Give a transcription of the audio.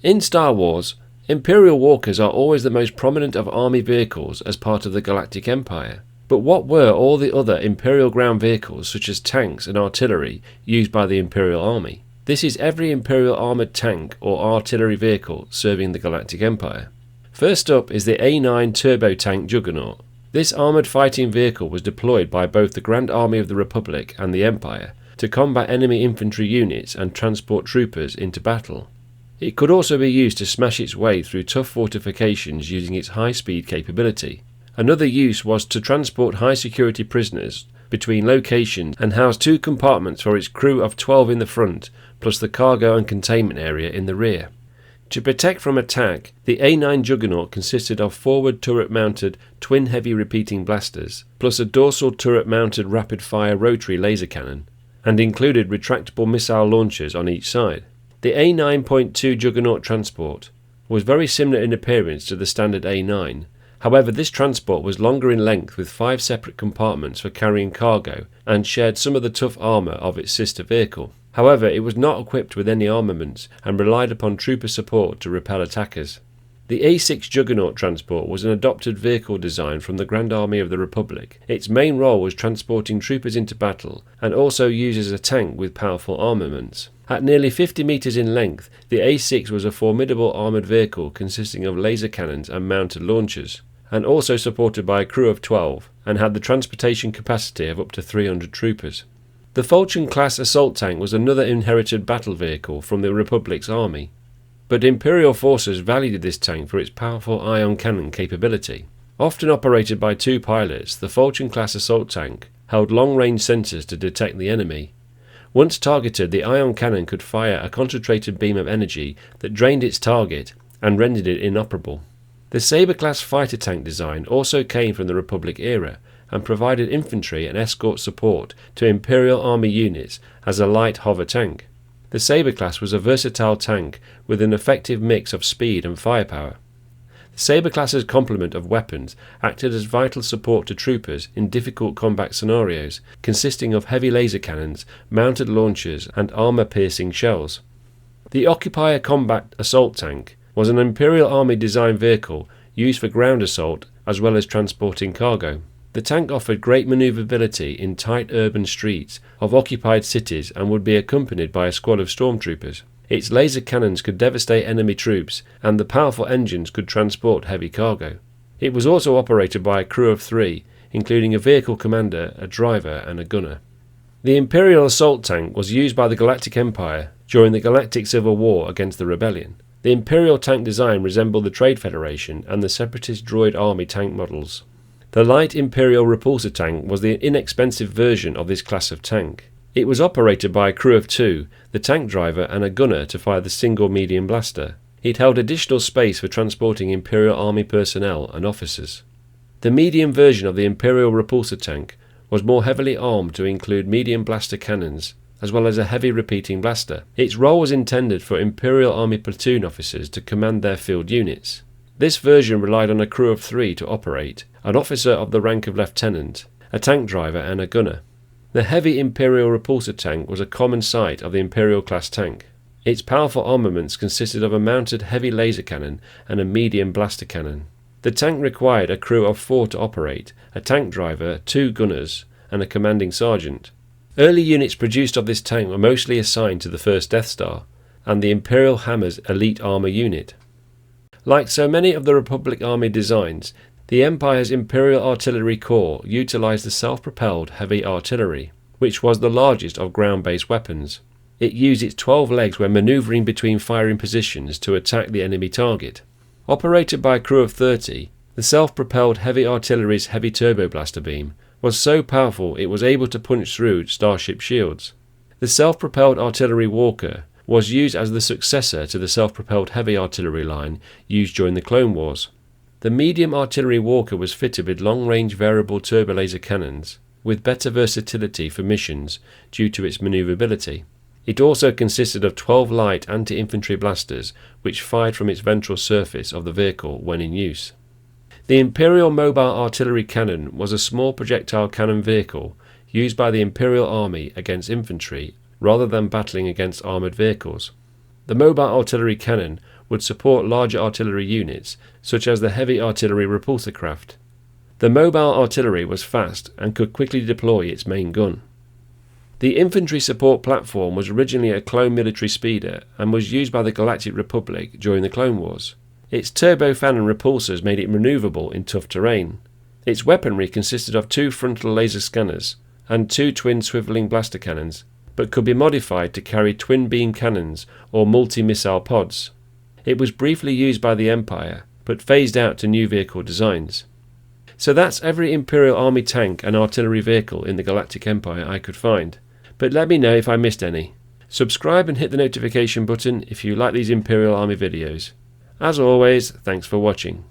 In Star Wars, Imperial walkers are always the most prominent of army vehicles as part of the Galactic Empire. But what were all the other Imperial ground vehicles such as tanks and artillery used by the Imperial Army? This is every Imperial armoured tank or artillery vehicle serving the Galactic Empire. First up is the A9 turbo tank Juggernaut. This armoured fighting vehicle was deployed by both the Grand Army of the Republic and the Empire to combat enemy infantry units and transport troopers into battle. It could also be used to smash its way through tough fortifications using its high-speed capability. Another use was to transport high-security prisoners between locations and house 2 compartments for its crew of 12 in the front, plus the cargo and containment area in the rear. To protect from attack, the A9 Juggernaut consisted of forward turret-mounted twin heavy repeating blasters, plus a dorsal turret-mounted rapid-fire rotary laser cannon, and included retractable missile launchers on each side. The A9.2 Juggernaut transport was very similar in appearance to the standard A9. However, this transport was longer in length with 5 separate compartments for carrying cargo and shared some of the tough armour of its sister vehicle. However, it was not equipped with any armaments and relied upon trooper support to repel attackers. The A6 Juggernaut transport was an adopted vehicle design from the Grand Army of the Republic. Its main role was transporting troopers into battle and also used as a tank with powerful armaments. At nearly 50 metres in length, the A6 was a formidable armoured vehicle consisting of laser cannons and mounted launchers, and also supported by a crew of 12, and had the transportation capacity of up to 300 troopers. The Fulton-class assault tank was another inherited battle vehicle from the Republic's army, but Imperial forces valued this tank for its powerful ion cannon capability. Often operated by 2 pilots, the Fulton-class assault tank held long-range sensors to detect the enemy. Once targeted, the ion cannon could fire a concentrated beam of energy that drained its target and rendered it inoperable. The Saber-class fighter tank design also came from the Republic era and provided infantry and escort support to Imperial Army units as a light hover tank. The Saber class was a versatile tank with an effective mix of speed and firepower. The Saber class's complement of weapons acted as vital support to troopers in difficult combat scenarios, consisting of heavy laser cannons, mounted launchers, and armour-piercing shells. The Occupier combat assault tank was an Imperial Army design vehicle used for ground assault as well as transporting cargo. The tank offered great manoeuvrability in tight urban streets of occupied cities and would be accompanied by a squad of stormtroopers. Its laser cannons could devastate enemy troops, and the powerful engines could transport heavy cargo. It was also operated by a crew of 3, including a vehicle commander, a driver, and a gunner. The Imperial assault tank was used by the Galactic Empire during the Galactic Civil War against the Rebellion. The Imperial tank design resembled the Trade Federation and the Separatist droid army tank models. The light Imperial Repulsor tank was the inexpensive version of this class of tank. It was operated by a crew of 2, the tank driver and a gunner to fire the single medium blaster. It held additional space for transporting Imperial Army personnel and officers. The medium version of the Imperial Repulsor tank was more heavily armed to include medium blaster cannons, as well as a heavy repeating blaster. Its role was intended for Imperial Army platoon officers to command their field units. This version relied on a crew of 3 to operate, an officer of the rank of lieutenant, a tank driver and a gunner. The heavy Imperial Repulsor tank was a common sight of the Imperial-class tank. Its powerful armaments consisted of a mounted heavy laser cannon and a medium blaster cannon. The tank required a crew of 4 to operate, a tank driver, 2 gunners, and a commanding sergeant. Early units produced of this tank were mostly assigned to the 1st Death Star and the Imperial Hammer's elite armour unit. Like so many of the Republic Army designs, the Empire's Imperial Artillery Corps utilised the self-propelled heavy artillery, which was the largest of ground-based weapons. It used its 12 legs when manoeuvring between firing positions to attack the enemy target. Operated by a crew of 30, the self-propelled heavy artillery's heavy turbo blaster beam was so powerful it was able to punch through starship shields. The self-propelled artillery Walker was used as the successor to the self-propelled heavy artillery line used during the Clone Wars. The medium artillery Walker was fitted with long-range variable turbo laser cannons, with better versatility for missions due to its manoeuvrability. It also consisted of 12 light anti-infantry blasters which fired from its ventral surface of the vehicle when in use. The Imperial Mobile Artillery Cannon was a small projectile cannon vehicle used by the Imperial Army against infantry rather than battling against armoured vehicles. The Mobile Artillery Cannon would support larger artillery units, such as the heavy artillery repulsor craft. The mobile artillery was fast and could quickly deploy its main gun. The infantry support platform was originally a clone military speeder and was used by the Galactic Republic during the Clone Wars. Its turbofan and repulsors made it maneuverable in tough terrain. Its weaponry consisted of 2 frontal laser scanners and 2 twin swiveling blaster cannons, but could be modified to carry twin beam cannons or multi-missile pods. It was briefly used by the Empire, but phased out to new vehicle designs. So that's every Imperial Army tank and artillery vehicle in the Galactic Empire I could find, but let me know if I missed any. Subscribe and hit the notification button if you like these Imperial Army videos. As always, thanks for watching.